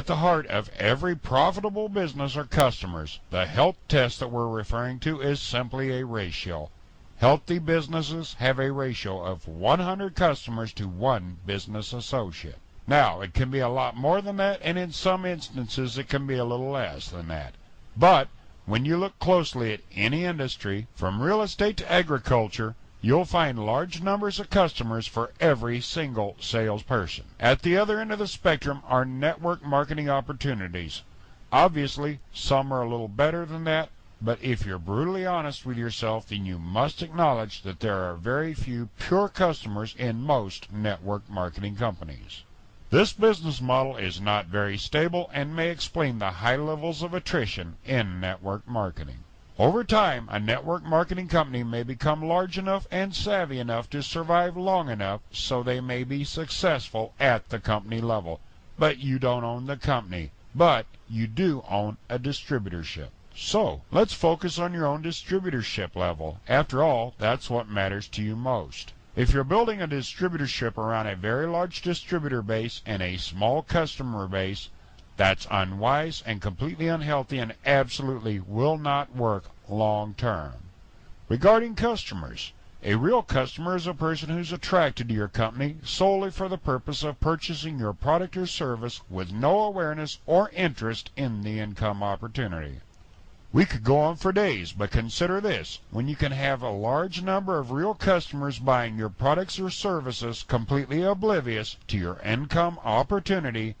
At the heart of every profitable business are customers. The health test that we're referring to is simply a ratio. Healthy businesses have a ratio of 100 customers to 1 business associate. Now, it can be a lot more than that, and in some instances it can be a little less than that. But when you look closely at any industry, from real estate to agriculture, you'll find large numbers of customers for every single salesperson. At the other end of the spectrum are network marketing opportunities. Obviously, some are a little better than that, but if you're brutally honest with yourself, then you must acknowledge that there are very few pure customers in most network marketing companies. This business model is not very stable and may explain the high levels of attrition in network marketing. Over time, a network marketing company may become large enough and savvy enough to survive long enough so they may be successful at the company level. But you don't own the company, but you do own a distributorship. So, let's focus on your own distributorship level. After all, that's what matters to you most. If you're building a distributorship around a very large distributor base and a small customer base, that's unwise and completely unhealthy and absolutely will not work long term. Regarding customers, a real customer is a person who's attracted to your company solely for the purpose of purchasing your product or service with no awareness or interest in the income opportunity. We could go on for days, but consider this. When you can have a large number of real customers buying your products or services completely oblivious to your income opportunity,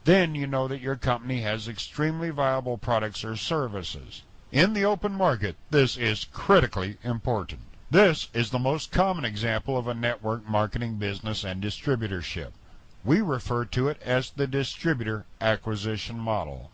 then you know that your company has extremely viable products or services. In the open market, this is critically important. This is the most common example of a network marketing business and distributorship. We refer to it as the distributor acquisition model.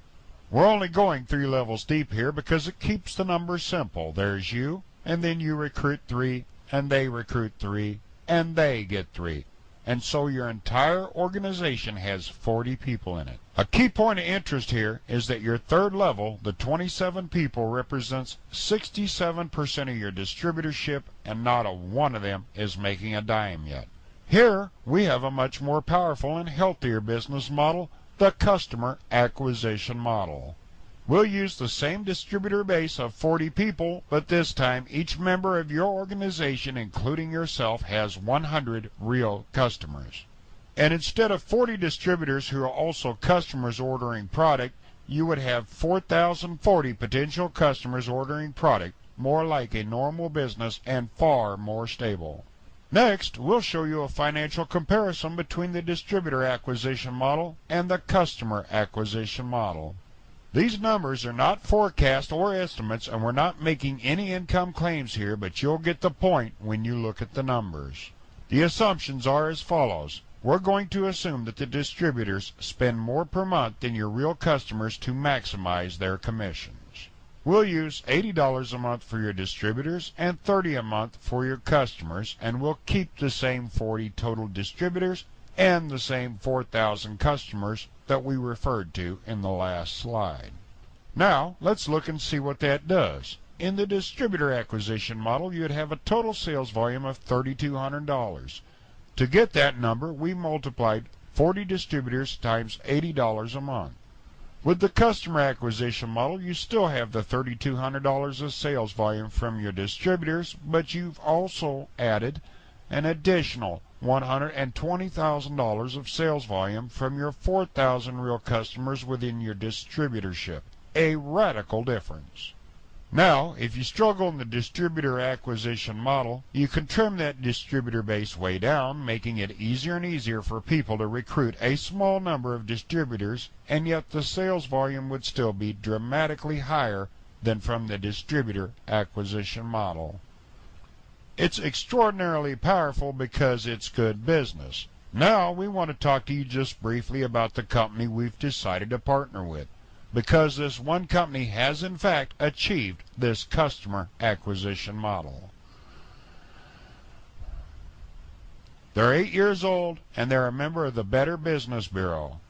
We're only going 3 levels deep here because it keeps the numbers simple. There's you, and then you recruit 3, and they recruit 3, and they get 3. And so your entire organization has 40 people in it. A key point of interest here is that your third level, the 27 people, represents 67% of your distributorship, and not a one of them is making a dime yet. Here, we have a much more powerful and healthier business model, the customer acquisition model. We'll use the same distributor base of 40 people, but this time each member of your organization, including yourself, has 100 real customers. And instead of 40 distributors who are also customers ordering product, you would have 4,040 potential customers ordering product, more like a normal business and far more stable. Next, we'll show you a financial comparison between the distributor acquisition model and the customer acquisition model. These numbers are not forecasts or estimates, and we're not making any income claims here, but you'll get the point when you look at the numbers. The assumptions are as follows. We're going to assume that the distributors spend more per month than your real customers to maximize their commissions. We'll use $80 a month for your distributors and $30 a month for your customers, and we'll keep the same 40 total distributors and the same 4,000 customers that we referred to in the last slide. Now, let's look and see what that does. In the distributor acquisition model, you'd have a total sales volume of $3,200. To get that number, we multiplied 40 distributors times $80 a month. With the customer acquisition model, you still have the $3,200 of sales volume from your distributors, but you've also added an additional $120,000 of sales volume from your 4,000 real customers within your distributorship. A radical difference. Now, if you struggle in the distributor acquisition model, you can trim that distributor base way down, making it easier and easier for people to recruit a small number of distributors, and yet the sales volume would still be dramatically higher than from the distributor acquisition model. It's extraordinarily powerful because it's good business. Now, we want to talk to you just briefly about the company we've decided to partner with, because this one company has in fact achieved this customer acquisition model. They're 8 years old, and they're a member of the Better Business Bureau.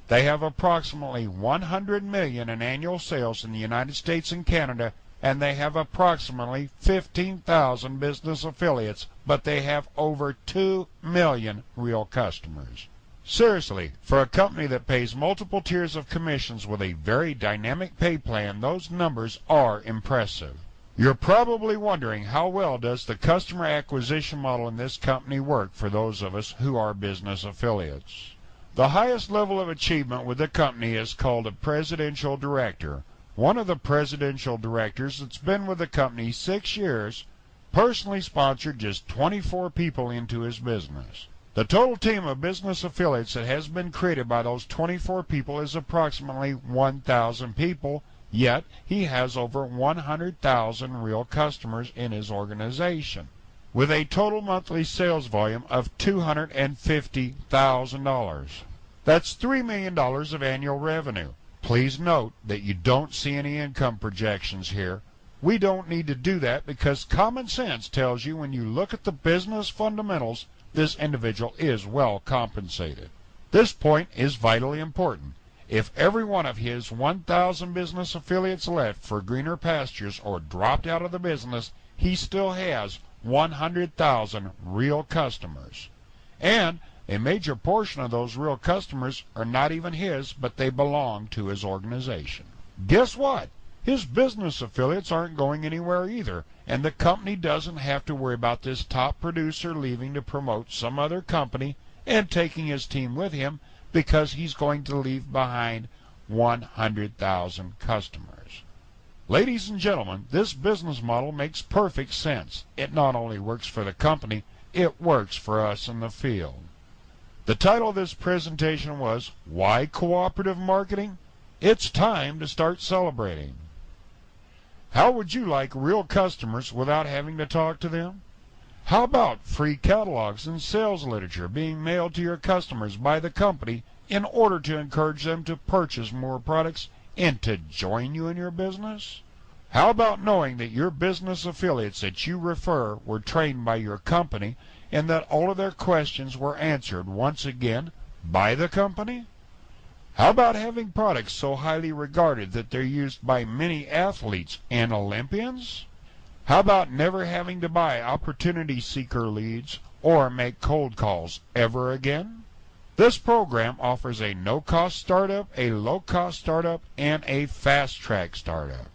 They have approximately $100 million in annual sales in the United States and Canada, and they have approximately 15,000 business affiliates, but they have over 2 million real customers. Seriously, for a company that pays multiple tiers of commissions with a very dynamic pay plan, those numbers are impressive. You're probably wondering, how well does the customer acquisition model in this company work for those of us who are business affiliates? The highest level of achievement with the company is called a presidential director. One of the presidential directors that's been with the company 6 years personally sponsored just 24 people into his business. The total team of business affiliates that has been created by those 24 people is approximately 1,000 people, yet he has over 100,000 real customers in his organization, with a total monthly sales volume of $250,000. That's $3 million of annual revenue. Please note that you don't see any income projections here. We don't need to do that because common sense tells you when you look at the business fundamentals, this individual is well compensated. This point is vitally important. If every one of his 1,000 business affiliates left for greener pastures or dropped out of the business, he still has 100,000 real customers. And a major portion of those real customers are not even his, but they belong to his organization. Guess what? His business affiliates aren't going anywhere either, and the company doesn't have to worry about this top producer leaving to promote some other company and taking his team with him because he's going to leave behind 100,000 customers. Ladies and gentlemen, this business model makes perfect sense. It not only works for the company, it works for us in the field. The title of this presentation was, Why Cooperative Marketing? It's time to start celebrating. How would you like real customers without having to talk to them? How about free catalogs and sales literature being mailed to your customers by the company in order to encourage them to purchase more products and to join you in your business? How about knowing that your business affiliates that you refer were trained by your company and that all of their questions were answered once again by the company? How about having products so highly regarded that they're used by many athletes and Olympians? How about never having to buy opportunity seeker leads or make cold calls ever again? This program offers a no-cost startup, a low-cost startup, and a fast-track startup.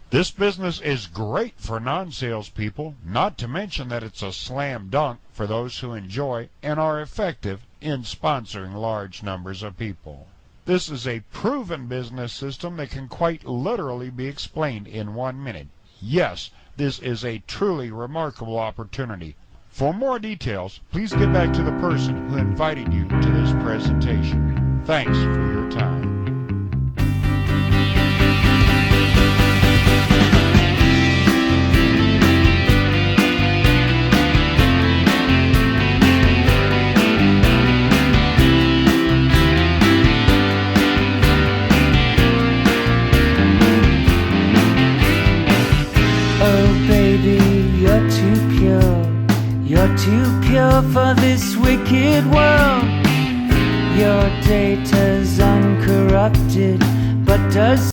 This business is great for non-salespeople, not to mention that it's a slam dunk for those who enjoy and are effective in sponsoring large numbers of people. This is a proven business system that can quite literally be explained in 1 minute. Yes, this is a truly remarkable opportunity. For more details, please get back to the person who invited you to this presentation. Thanks for your time. You're too pure for this wicked world. Your data's uncorrupted, but does